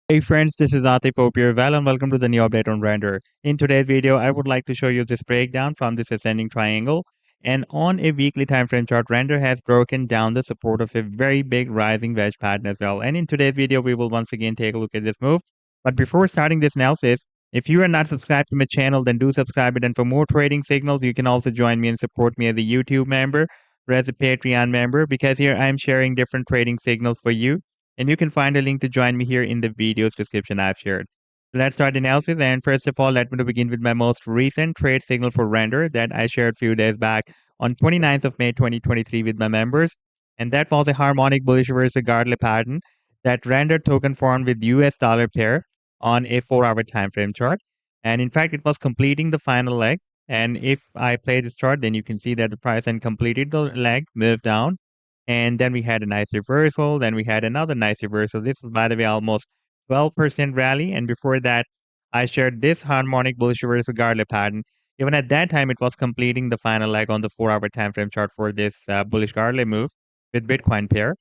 Hey friends, this is Atif. Hope you're well and welcome to the new update on Render. In today's video, I would like to show you this breakdown from this ascending triangle. And on a weekly time frame chart, Render has broken down the support of a very big rising wedge pattern as well. And in today's video, we will once again take a look at this move. But before starting this analysis, if you are not subscribed to my channel, then do subscribe it. And for more trading signals, you can also join me and support me as a YouTube member or as a Patreon member because here I'm sharing different trading signals for you and you can find a link to join me here in the video's description I've shared. So let's start the analysis. And first of all, let me begin with my most recent trade signal for render that I shared a few days back on 29th of May 2023 with my members. And that was a harmonic bullish reverse Gartley pattern that render token formed with US dollar pair on a 4-hour time frame chart. And in fact, it was completing the final leg. And if I play this chart, then you can see that the price and completed the leg, moved down, and then we had a nice reversal. Then we had another nice reversal. This is, by the way, almost 12% rally. And before that, I shared this harmonic bullish reversal Gartley pattern. Even at that time, it was completing the final leg on the 4-hour time frame chart for this bullish Gartley move with Bitcoin pair.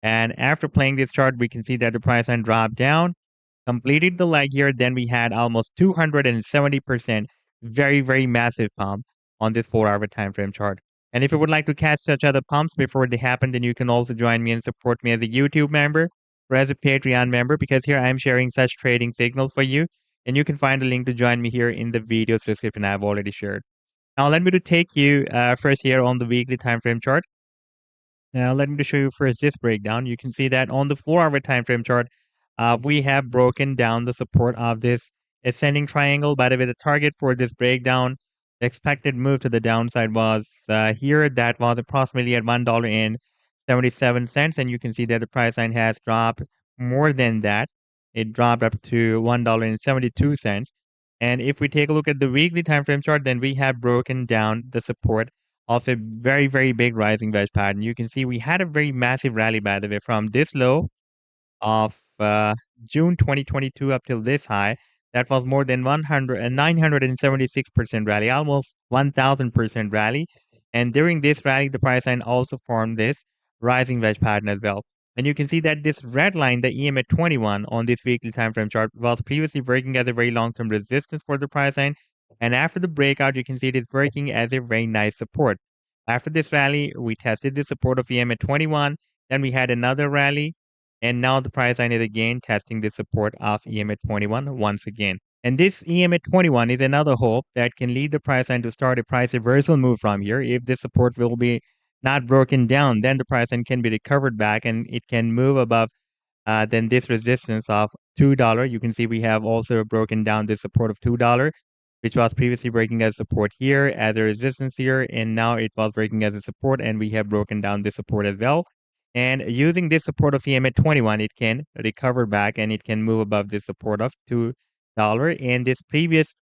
And after playing this chart, we can see that the price line dropped down, completed the leg here. Then we had almost 270% very, very massive pump on this 4-hour time frame chart. And if you would like to catch such other pumps before they happen, then you can also join me and support me as a YouTube member or as a Patreon member because here I'm sharing such trading signals for you. And you can find a link to join me here in the video's description I've already shared. Now, let me to take you first here on the weekly time frame chart. Now, let me to show you first this breakdown. You can see that on the 4-hour time frame chart, we have broken down the support of this ascending triangle. By the way, the target for this breakdown, the expected move to the downside was here. That was approximately at $1.77. And you can see that the price line has dropped more than that. It dropped up to $1.72. And if we take a look at the weekly time frame chart, then we have broken down the support of a very, very big rising wedge pattern. You can see we had a very massive rally, by the way, from this low of June 2022 up till this high. That was more than 976% rally, almost 1000% rally. And during this rally, the price line also formed this rising wedge pattern as well. And you can see that this red line, the EMA 21 on this weekly time frame chart, was previously working as a very long-term resistance for the price line. And after the breakout, you can see it is working as a very nice support. After this rally, we tested the support of EMA 21. Then we had another rally and now the price line is again testing the support of EMA 21 once again. And this EMA 21 is another hope that can lead the price line to start a price reversal move from here. If this support will be not broken down, then the price line can be recovered back and it can move above then this resistance of $2. You can see we have also broken down this support of $2, which was previously breaking as support here, as a resistance here, and now it was breaking as a support, and we have broken down this support as well. And using this support of EMA 21, it can recover back and it can move above this support of $2. And this previous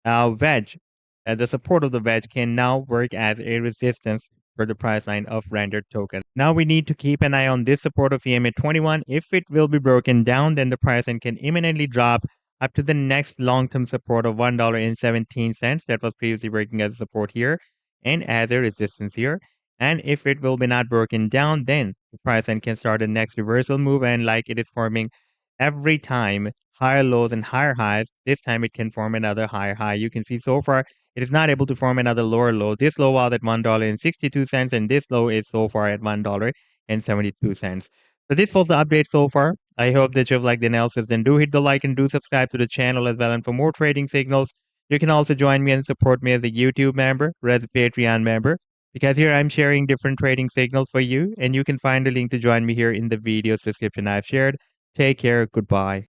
wedge, the support of the wedge can now work as a resistance for the price line of rendered token. Now we need to keep an eye on this support of EMA 21. If it will be broken down, then the price line can imminently drop up to the next long-term support of $1.17 that was previously working as a support here and as a resistance here. And if it will be not broken down, then the price line can start the next reversal move. And like it is forming every time higher lows and higher highs, this time it can form another higher high. You can see so far it is not able to form another lower low. This low was at $1.62, and this low is so far at $1.72. So this was the update so far. I hope that you've liked the analysis. Then do hit the like and do subscribe to the channel as well. And for more trading signals, you can also join me and support me as a YouTube member or as a Patreon member. Because here I'm sharing different trading signals for you, and you can find a link to join me here in the video's description I've shared. Take care. Goodbye.